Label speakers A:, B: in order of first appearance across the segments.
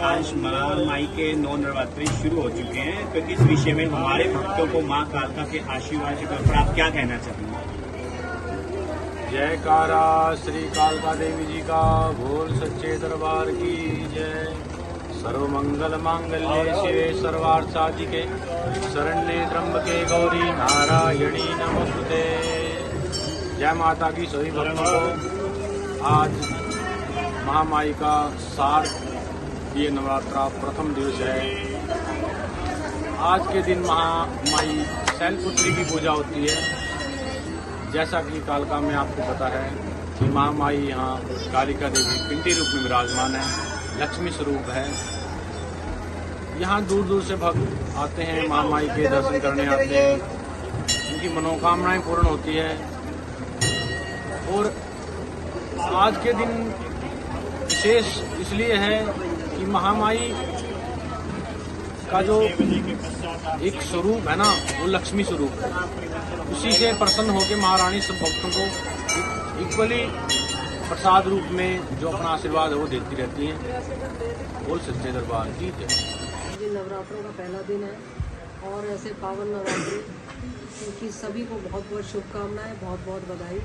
A: आज माँ माई के 9 नवरात्रि शुरू हो चुके हैं, तो इस विषय में हमारे भक्तों को माँ कालका के आशीर्वाद के तौर पर आप क्या कहना चाहेंगे?
B: जयकारा श्री कालका देवी जी का, बोल सच्चे दरबार की जय। सर्वमंगल मांगल्ये शिवे सर्वार्थ साधिके, शरण्ये त्र्यंबके गौरी नारायणी नमोस्तुते। जय माता की सभी भक्तों को आज महामाई का शारदीय नवरात्रा प्रथम दिवस है। आज के दिन महामाई शैलपुत्री की पूजा होती है। जैसा कि कालका में आपको पता है कि महामाई यहाँ कालिका देवी पिंडी रूप में विराजमान है, लक्ष्मी स्वरूप है। यहाँ दूर दूर से भक्त आते हैं, महामाई के दर्शन करने आते हैं, उनकी मनोकामनाएं पूर्ण होती है। और आज के दिन विशेष इसलिए है कि महामाई का जो एक स्वरूप है ना, वो लक्ष्मी स्वरूप है। उसी से प्रसन्न होकर महारानी सब भक्तों को इक्वली प्रसाद रूप में जो अपना आशीर्वाद है वो देती रहती हैं। बोल सच्चे दरबार की जय।
C: नवरात्रों का पहला दिन है और ऐसे पावन नवरात्रि की सभी को बहुत बहुत शुभकामनाएं, बहुत बहुत बधाई।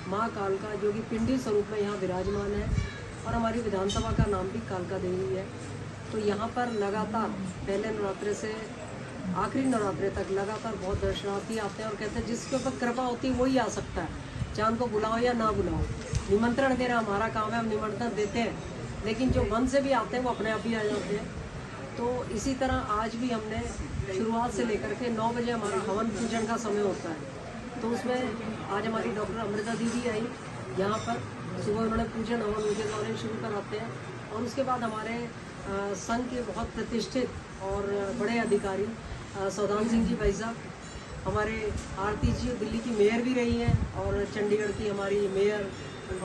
C: माँ कालका जो कि पिंडी स्वरूप में यहाँ विराजमान है और हमारी विधानसभा का नाम भी कालका देवी है। तो यहाँ पर लगातार पहले नवरात्रे से आखिरी नवरात्रे तक लगातार बहुत दर्शनार्थी आते हैं और कहते हैं जिसके ऊपर कृपा होती है वही आ सकता है, चाहे उनको बुलाओ या ना बुलाओ। निमंत्रण देना हमारा काम है, हम निमंत्रण देते हैं, लेकिन जो मन से भी आते हैं वो अपने आप ही आ जाते हैं। तो इसी तरह आज भी हमने शुरुआत से लेकर के 9 बजे हमारा हवन पूजन का समय होता है। तो उसमें आज हमारी डॉक्टर अमृता दीदी आई यहाँ पर, सुबह उन्होंने पूजन हवन उनके द्वारा शुरू कराते हैं। और उसके बाद हमारे संघ के बहुत प्रतिष्ठित और बड़े अधिकारी सौदान सिंह जी भाई साहब, हमारे आरती जी दिल्ली की मेयर भी रही हैं और चंडीगढ़ की हमारी मेयर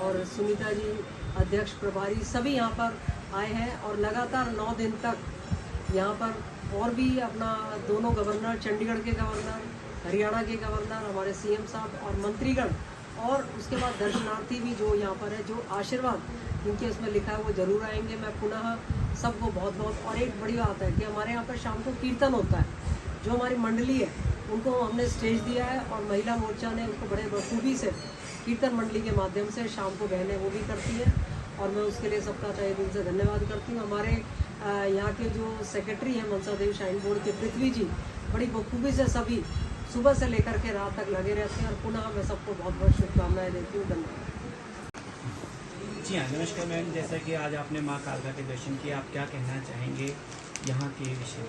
C: और सुनीता जी अध्यक्ष प्रभारी, सभी यहाँ पर आए हैं। और लगातार 9 दिन तक यहाँ पर और भी अपना दोनों गवर्नर, चंडीगढ़ के गवर्नर, हरियाणा के गवर्नर, हमारे सीएम साहब और मंत्रीगण, और उसके बाद दर्शनार्थी भी जो यहाँ पर है, जो आशीर्वाद इनके उसमें लिखा है वो जरूर आएंगे। मैं पुनः सबको बहुत बहुत, और एक बड़ी बात है कि हमारे यहाँ पर शाम को कीर्तन होता है। जो हमारी मंडली है उनको हमने स्टेज दिया है और महिला मोर्चा ने उसको बड़े बखूबी से कीर्तन मंडली के माध्यम से शाम को बहनें वो भी करती हैं और मैं उसके लिए सबका तहे दिल से धन्यवाद करती हूँ। हमारे यहाँ के जो सेक्रेटरी हैं मनसा देवी श्राइन बोर्ड के पृथ्वी जी, बड़ी बखूबी से सभी सुबह से लेकर के रात तक लगे रहते हैं और पुनः मैं सबको बहुत बहुत शुभकामनाएं देती हूँ। धन्यवाद।
A: जी हाँ, नमस्कार मैम। जैसा कि आज आपने माँ कालका के दर्शन किए, आप क्या कहना चाहेंगे यहाँ के विषय में?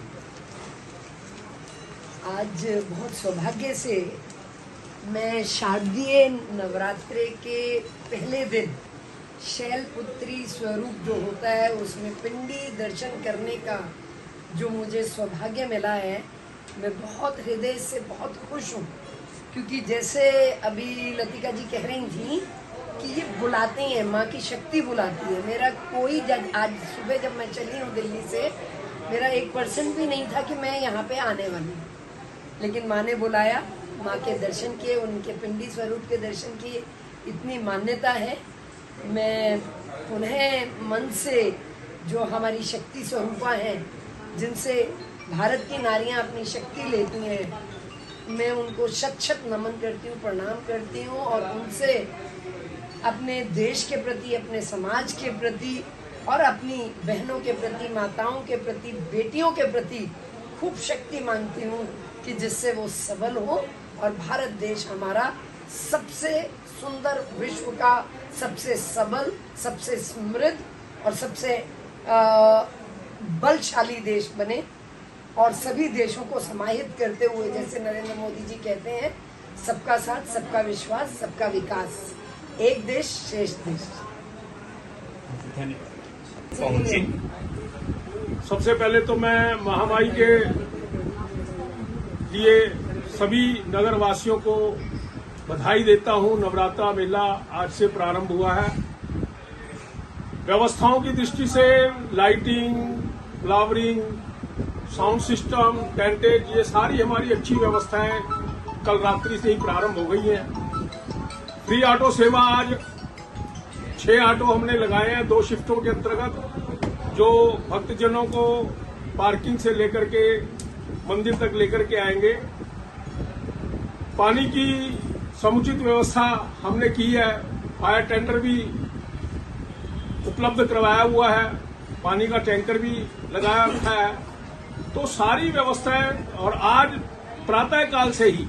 D: आज बहुत सौभाग्य से मैं शारदीय नवरात्रे के पहले दिन शैलपुत्री स्वरूप जो होता है उसमें पिंडी दर्शन करने का जो मुझे सौभाग्य मिला है, मैं बहुत हृदय से बहुत खुश हूँ। क्योंकि जैसे अभी लतिका जी कह रही थी कि ये बुलाते हैं, माँ की शक्ति बुलाती है। मेरा कोई आज सुबह जब मैं चली हूँ दिल्ली से, मेरा 1% भी नहीं था कि मैं यहाँ पे आने वाली हूँ, लेकिन माँ ने बुलाया, माँ के दर्शन किए, उनके पिंडी स्वरूप के दर्शन किए। इतनी मान्यता है। मैं पुनः मन से जो हमारी शक्ति स्वरूपा हैं, जिनसे भारत की नारियां अपनी शक्ति लेती हैं, मैं उनको शत शत नमन करती हूँ, प्रणाम करती हूँ और उनसे अपने देश के प्रति, अपने समाज के प्रति और अपनी बहनों के प्रति, माताओं के प्रति, बेटियों के प्रति खूब शक्ति मांगती हूँ कि जिससे वो सबल हो और भारत देश हमारा सबसे सुंदर, विश्व का सबसे सबल, सबसे समृद्ध और सबसे बलशाली देश बने। और सभी देशों को समाहित करते हुए, जैसे नरेंद्र मोदी जी कहते हैं, सबका साथ, सबका विश्वास, सबका विकास, एक देश श्रेष्ठ देश।
B: सबसे पहले तो मैं महामाई के लिए सभी नगर वासियों को बधाई देता हूं। नवरात्रा मेला आज से प्रारंभ हुआ है। व्यवस्थाओं की दृष्टि से lighting, flowering, sound system, tentage, ये सारी हमारी अच्छी व्यवस्थाएं कल रात्रि से ही प्रारंभ हो गई हैं। फ्री ऑटो सेवा आज 6 ऑटो हमने लगाए हैं 2 शिफ्टों के अंतर्गत।
E: जो भक्तजनों को पार्किंग से लेकर के मंदिर तक लेकर के आएंगे। पानी की समुचित व्यवस्था हमने की है, फायर टेंडर भी उपलब्ध करवाया हुआ है, पानी का टैंकर भी लगाया रखा है। तो सारी व्यवस्थाएं, और आज प्रातः काल से ही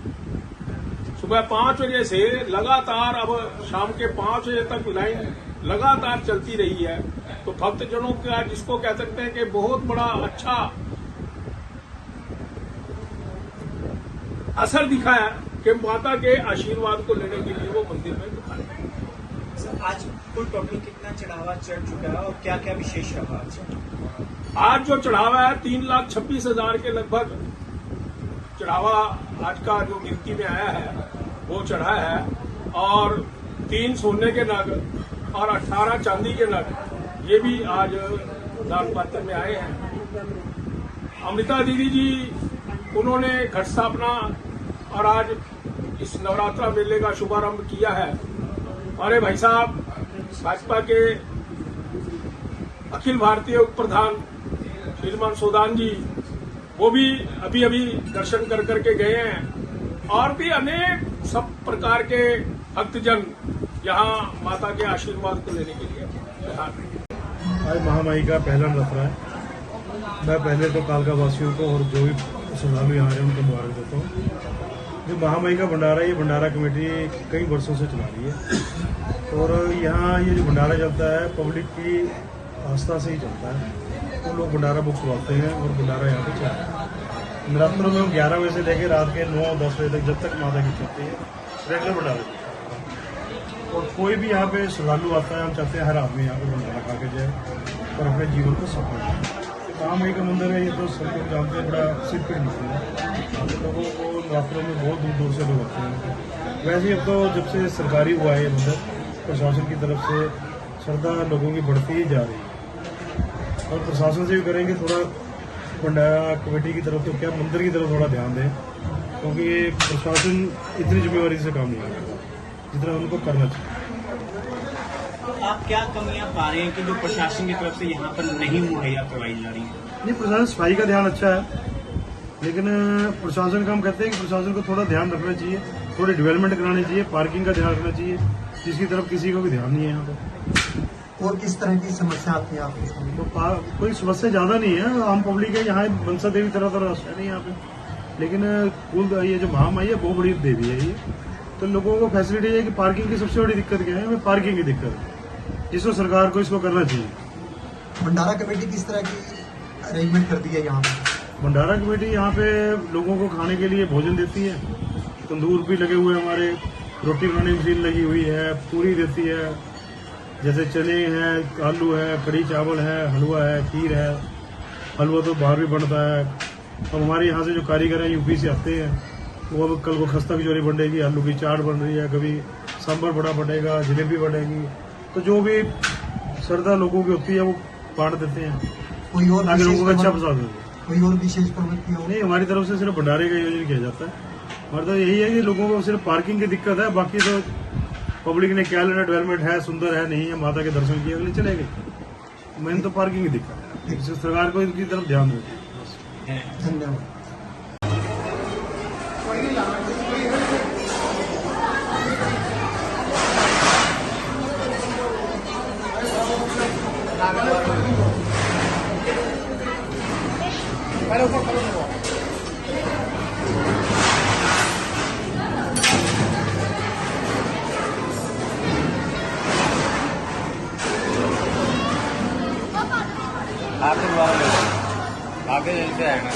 E: सुबह 5 बजे से लगातार अब शाम के 5 बजे तक लाइन लगातार चलती रही है। तो भक्तजनों का, जिसको कह सकते हैं कि बहुत बड़ा अच्छा असर दिखा है कि माता के आशीर्वाद को लेने के लिए वो मंदिर में दिखाए।
A: सर, आज कुल टोटल कितना चढ़ावा चढ़ चुका है और क्या क्या विशेष रहा
E: आज जो चढ़ावा है 3,26,000 के लगभग चढ़ावा आज का जो गिनती में आया है वो चढ़ा है, और 3 सोने के नग और 18 चांदी के नग ये भी आज दान पात्र में आए हैं। अमृता दीदी जी, उन्होंने घट स्थापना और आज इस नवरात्रा मेले का शुभारंभ किया है। हमारे भाई साहब भाजपा के अखिल भारतीय उप प्रधान श्रीमान सोदान जी, वो भी अभी अभी दर्शन कर करके गए हैं, और भी अनेक सब प्रकार के भक्तजन यहाँ माता के आशीर्वाद को लेने के लिए यहाँ हैं।
F: आज महामाई का पहला नवरात्रा है। मैं पहले तो कालका वासियों को और जो भी श्रद्धालु यहाँ आ रहे हैं उनको मुबारक देता हूँ। जो महामाई का भंडारा है, ये भंडारा कमेटी कई वर्षों से चला रही है, और यहाँ ये जो भंडारा चलता है पब्लिक की आस्था से ही चलता है। तो लोग भंडारा बुक करवाते हैं और भंडारा यहाँ पे चलता है। नवरात्रों में हम 11 बजे से लेकर रात के 9-10 बजे तक, जब तक माता की चलती है, रेगुलर भंडारा चलता है। और कोई भी यहाँ पे श्रद्धालु आता है, हम चाहते हैं हर आदमी यहाँ पे भंडारा खा के जाए और अपने जीवन को सफल करे। महामाई का मंदिर है, ये तो सब लोग जानते हैं, बड़ा सिद्धपीठ मंदिर है। लोगों को नवरात्रों में बहुत दूर दूर से लोग आते हैं। वैसे अब तो जब से सरकारी हुआ है ये मंदिर, प्रशासन की तरफ से श्रद्धा लोगों की बढ़ती ही जा रही है, और प्रशासन से भी करेंगे थोड़ा भंडारा कमेटी की तरफ, तो क्या मंदिर की तरफ थोड़ा ध्यान दें, क्योंकि ये प्रशासन इतनी जिम्मेवारी से काम नहीं करता जितना उनको करना चाहिए।
A: तो आप क्या कमियां पा रहे हैं कि जो प्रशासन की तरफ से यहाँ पर नहीं मुहैया करवाई जा रही है?
F: नहीं, प्रशासन सफाई का ध्यान अच्छा है, लेकिन प्रशासन का हम कहते हैं कि प्रशासन को थोड़ा ध्यान रखना चाहिए, थोड़ी डेवलपमेंट करानी चाहिए, पार्किंग का ध्यान रखना चाहिए, जिसकी तरफ किसी को भी ध्यान नहीं है यहाँ पे।
G: और किस तरह की समस्या आती है आपके सामने?
F: तो कोई समस्या ज्यादा नहीं है, आम पब्लिक है यहाँ, मनसा देवी तरह तरह रास्ता नहीं यहाँ पे, लेकिन कुल ये जो महामाई है बहुत बड़ी देवी है ये, तो लोगों को फैसिलिटी है कि पार्किंग की सबसे बड़ी दिक्कत क्या है, हमें पार्किंग की दिक्कत है, जिसको सरकार को इसको करना चाहिए।
G: भंडारा कमेटी किस तरह की अरेंजमेंट करती है यहाँ पे?
F: भंडारा कमेटी यहाँ पे लोगों को खाने के लिए भोजन देती है, तंदूर भी लगे हुए हैं हमारे, रोटी बनाने की मशीन लगी हुई है, पूरी देती है, जैसे चने हैं, आलू है, कड़ी चावल है, हलवा है, खीर है। हलवा तो बाहर भी बनता है। अब हमारे यहाँ से जो कारीगर हैं यूपी से आते हैं, वो अब कल को खस्ता कचौरी बनेगी, आलू की चाट बन रही है, कभी सांभर बड़ा बनेगा, जलेबी बनेगी, तो जो भी श्रद्धा लोगों की होती है वो बांट देते हैं
G: कोई और
F: ताकि लोगों को अच्छा
G: विशेष
F: प्रसाद मिले।
G: कोई और विशेष प्रवृत्ति हो?
F: नहीं, हमारी तरफ से सिर्फ भंडारे का आयोजन किया जाता है। हमारा तो यही है कि लोगों को सिर्फ पार्किंग की दिक्कत है, बाकी तो पब्लिक ने क्या लेना, डेवलपमेंट है, सुंदर है, नहीं है, माता के दर्शन किए अगले चले गए। मैंने तो पार्किंग की दिक्कत है, सरकार को इनकी तरफ ध्यान देती है।
G: धन्यवाद।
B: आगे जैसे है ना